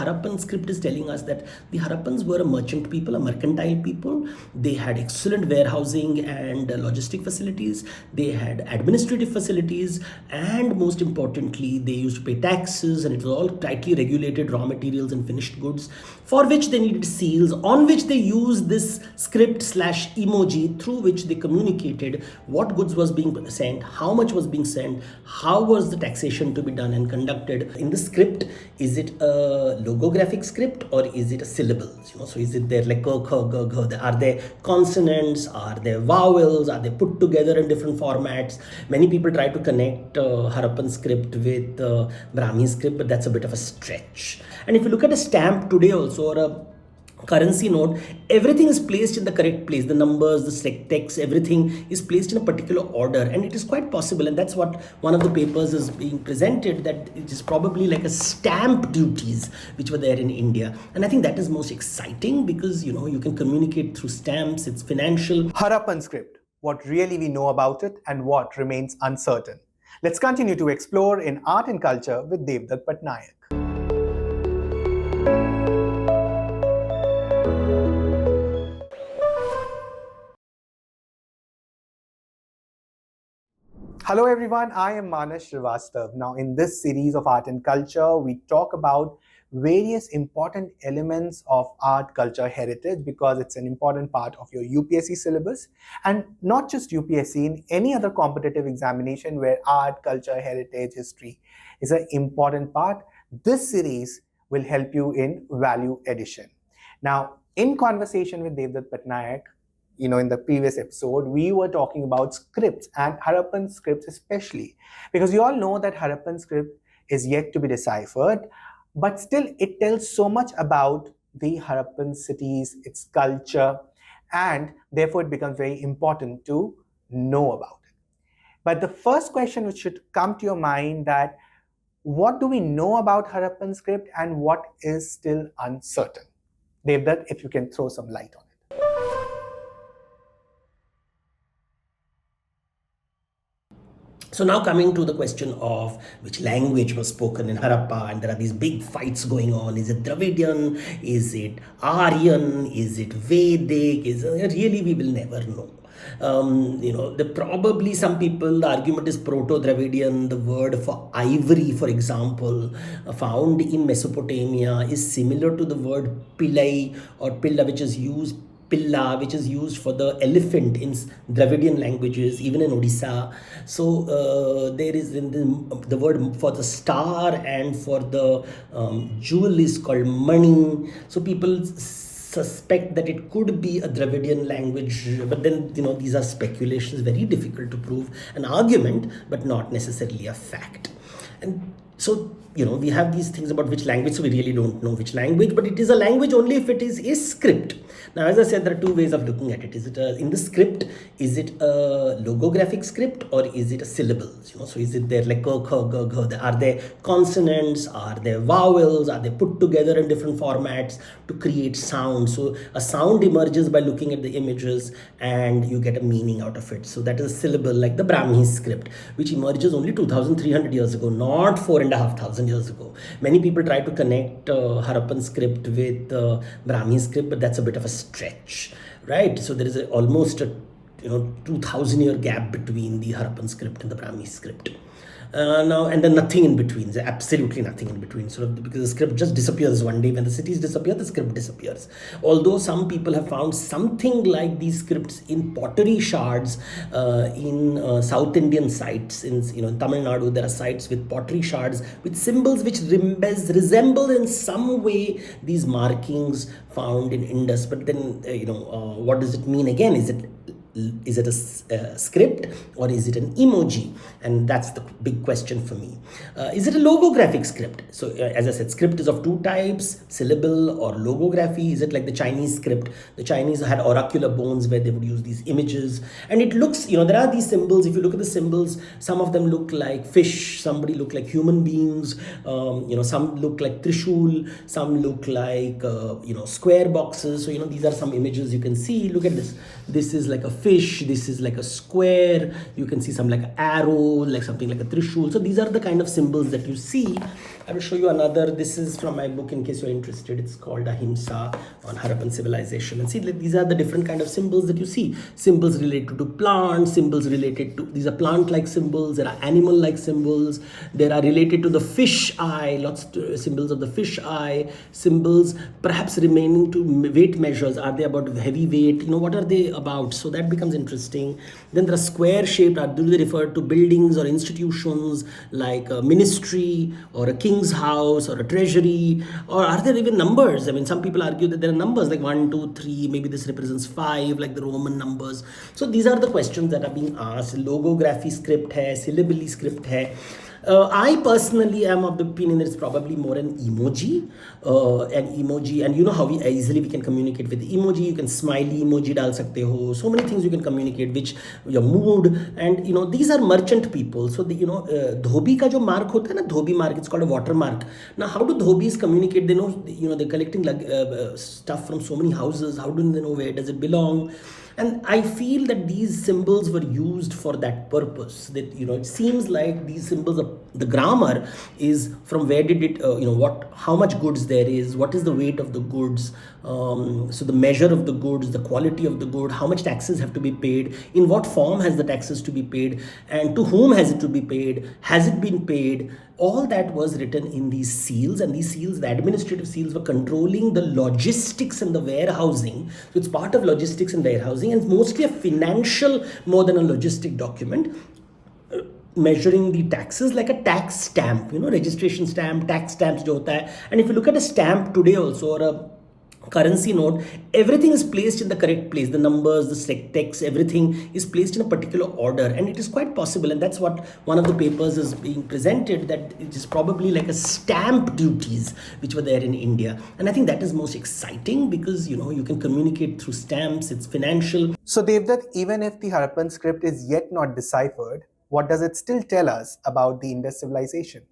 Harappan script is telling us that the Harappans were a merchant people, a mercantile people. They had excellent warehousing and logistic facilities. They had administrative facilities, and most importantly, they used to pay taxes, and it was all tightly regulated raw materials and finished goods, for which they needed seals, on which they used this script slash emoji through which they communicated what goods was being sent, how much was being sent, how was the taxation to be done and conducted. In the script, is it a logographic script or is it a syllables? So is it there like k, kh, g, gh? Are there consonants? Are there vowels? Are they put together in different formats? Many people try to connect Harappan script with Brahmi script, but that's a bit of a stretch. And if you look at a stamp today also, or a currency note, everything is placed in the correct place. The numbers, the text, everything is placed in a particular order, and it is quite possible, and that's what one of the papers is being presented, that it is probably like a stamp duties which were there in India. And I think that is most exciting because you can communicate through stamps. It's financial. Harappan script, what really we know about it and what remains uncertain. Let's continue to explore in art and culture with Devdutt Pattanaik. Hello everyone, I am Srivastava. Now in this series of art and culture, we talk about various important elements of art culture heritage because it's an important part of your UPSC syllabus, and not just UPSC, in any other competitive examination where art, culture, heritage, history is an important part. This series will help you in value addition. Now in conversation with Devdutt Pattanaik, in the previous episode, we were talking about scripts and Harappan scripts especially, because you all know that Harappan script is yet to be deciphered, but still it tells so much about the Harappan cities, its culture, and therefore it becomes very important to know about it. But the first question which should come to your mind, that what do we know about Harappan script and what is still uncertain? Devdutt, if you can throw some light on it. So now coming to the question of which language was spoken in Harappa, and there are these big fights going on. Is it Dravidian? Is it Aryan? Is it Vedic? Really, we will never know. Probably some people, the argument is proto-Dravidian. The word for ivory, for example, found in Mesopotamia is similar to the word pillai or pilla, which is used for the elephant in Dravidian languages, even in Odisha. So there is the word for the star and for the jewel is called mani. So people suspect that it could be a Dravidian language, but then these are speculations, very difficult to prove. An argument, but not necessarily a fact. And so we have these things about which language, so we really don't know which language, but it is a language only if it is a script. Now, as I said, there are two ways of looking at it. Is it in the script, is it a logographic script or is it a syllables? So is it there like k, kh, g, gh? Are there consonants? Are there vowels? Are they put together in different formats to create sound? So a sound emerges by looking at the images and you get a meaning out of it. So that is a syllable, like the Brahmi script, which emerges only 2,300 years ago, not 4,500 years ago. Many people try to connect Harappan script with Brahmi script, but that's a bit of a stretch, right? So there is almost a 2,000-year gap between the Harappan script and the Brahmi script. Now, and then nothing in between. There's absolutely nothing in between. Because the script just disappears one day. When the cities disappear, the script disappears. Although some people have found something like these scripts in pottery shards in South Indian sites. In Tamil Nadu, there are sites with pottery shards with symbols which resemble in some way these markings found in Indus. But then, what does it mean again? Is it a script or is it an emoji? And that's the big question for me. Is it a logographic script? So as I said, script is of two types, syllable or logography. Is it like the Chinese script? The Chinese had oracular bones where they would use these images, and it looks, there are these symbols. If you look at the symbols, some of them look like fish, somebody look like human beings, some look like trishul, some look like square boxes. So these are some images you can see. Look at this. This is like a fish, this is like a square, you can see some like an arrow, like something like a trishul. So these are the kind of symbols that you see, I will show you another. This is from my book in case you're interested. It's called Ahimsa on Harappan civilization. And see, these are the different kind of symbols that you see. Symbols related to plants, symbols related to, these are plant-like symbols, there are animal-like symbols, there are related to the fish eye, lots of symbols of the fish eye, symbols perhaps remaining to weight measures. Are they about heavy weight? What are they about? So that becomes interesting. Then there are square-shaped, do they refer to buildings or institutions like a ministry or a king's house or a treasury, or are there even numbers? I mean, some people argue that there are numbers like 1, 2, 3, maybe this represents 5 like the Roman numbers. So these are the questions that are being asked. Logography script hai, syllabary script hai. I personally am of the opinion that it's probably more an emoji, and you know how easily we can communicate with emoji. You can smiley emoji dal sakte ho. So many things you can communicate, which your mood, and these are merchant people. So dhobi ka jo mark hota hai na, dhobi mark, it's called a water mark. Now, how do dhobis communicate? They know, they're collecting stuff from so many houses. How do they know where does it belong? And I feel that these symbols were used for that purpose. That it seems like these symbols of the grammar is from where did it, how much goods there is, what is the weight of the goods, so the measure of the goods, the quality of the good, how much taxes have to be paid, in what form has the taxes to be paid, and to whom has it to be paid, has it been paid. All that was written in these seals, and these seals, the administrative seals, were controlling the logistics and the warehousing. So it's part of logistics and warehousing, and it's mostly a financial more than a logistic document, measuring the taxes like a tax stamp, registration stamp, tax stamps jo hota hai. And if you look at a stamp today also, or a currency note, everything is placed in the correct place. The numbers, the text, everything is placed in a particular order, and it is quite possible, and that's what one of the papers is being presented, that it is probably like a stamp duties which were there in India. And I think that is most exciting because you can communicate through stamps. It's financial. So Devdutt, even if the Harappan script is yet not deciphered, what does it still tell us about the Indus civilization?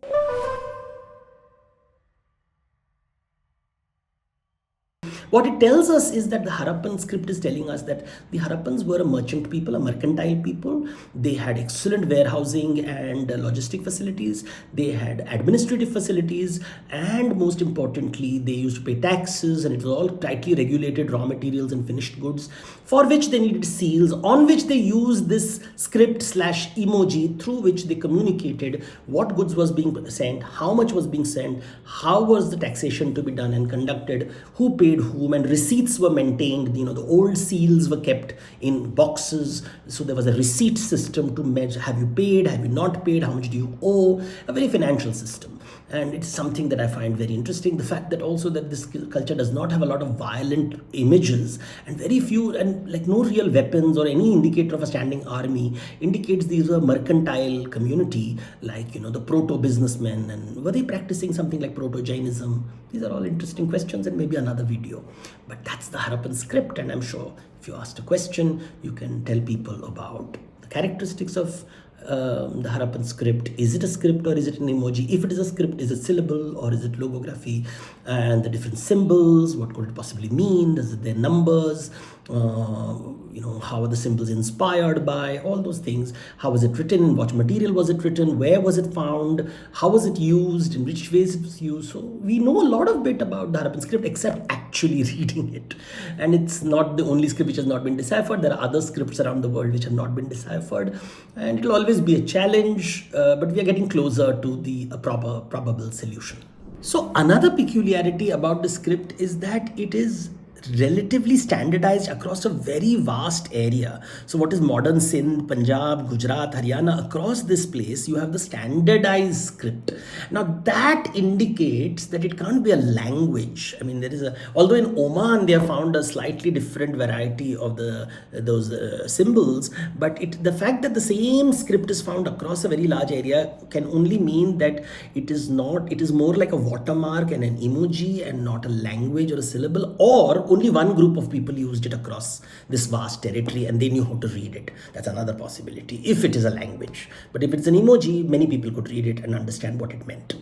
What it tells us is that the Harappan script is telling us that the Harappans were a merchant people, a mercantile people. They had excellent warehousing and logistic facilities. They had administrative facilities, and most importantly, they used to pay taxes, and it was all tightly regulated raw materials and finished goods, for which they needed seals, on which they used this script / emoji, through which they communicated what goods was being sent, how much was being sent, how was the taxation to be done and conducted, who paid whom, and receipts were maintained. The old seals were kept in boxes, so there was a receipt system to measure, have you paid, have you not paid, how much do you owe, a very financial system. And it's something that I find very interesting. The fact that also that this culture does not have a lot of violent images, and very few, and like no real weapons or any indicator of a standing army, indicates these were mercantile community, like the proto-businessmen, and were they practicing something like proto-Jainism? These are all interesting questions, and maybe another video. But that's the Harappan script, and I'm sure if you asked a question, you can tell people about the characteristics of the Harappan script. Is it a script or is it an emoji? If it is a script, is it syllable or is it logography? And the different symbols, what could it possibly mean? Does it their numbers? How are the symbols inspired by? All those things. How was it written? What material was it written? Where was it found? How was it used? In which ways it was used? So we know a lot of bit about the Harappan script, except actually reading it. And it's not the only script which has not been deciphered. There are other scripts around the world which have not been deciphered, and it'll always be a challenge, but we are getting closer to the probable solution. So another peculiarity about the script is that it is relatively standardized across a very vast area. So what is modern Sindh, Punjab, Gujarat, Haryana, across this place you have the standardized script. Now that indicates that it can't be a language. I mean, although in Oman they have found a slightly different variety of those symbols, but the fact that the same script is found across a very large area can only mean that it is more like a watermark and an emoji and not a language or a syllable, or only one group of people used it across this vast territory and they knew how to read it. That's another possibility if it is a language. But if it's an emoji, many people could read it and understand what it meant.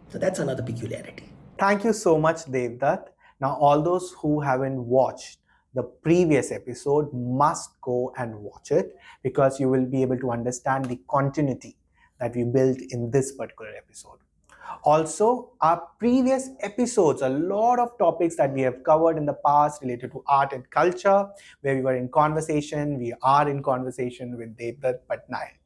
So that's another peculiarity. Thank you so much, Devdutt. Now, all those who haven't watched the previous episode must go and watch it, because you will be able to understand the continuity that we built in this particular episode. Also, our previous episodes, a lot of topics that we have covered in the past related to art and culture, where we were in conversation, we are in conversation with Devdutt Pattanaik.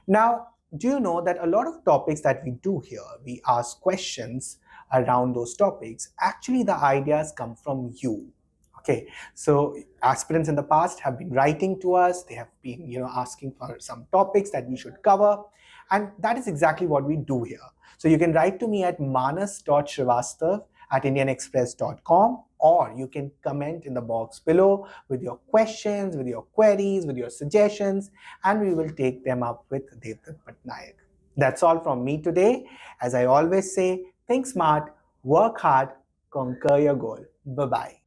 Now, do you know that a lot of topics that we do here, we ask questions around those topics. Actually, the ideas come from you. Okay, so aspirants in the past have been writing to us. They have been, asking for some topics that we should cover, and that is exactly what we do here. So you can write to me at manas.srivastav@indianexpress.com, or you can comment in the box below with your questions, with your queries, with your suggestions, and we will take them up with Devdutt Pattanaik. That's all from me today. As I always say, think smart, work hard, conquer your goal. Bye-bye.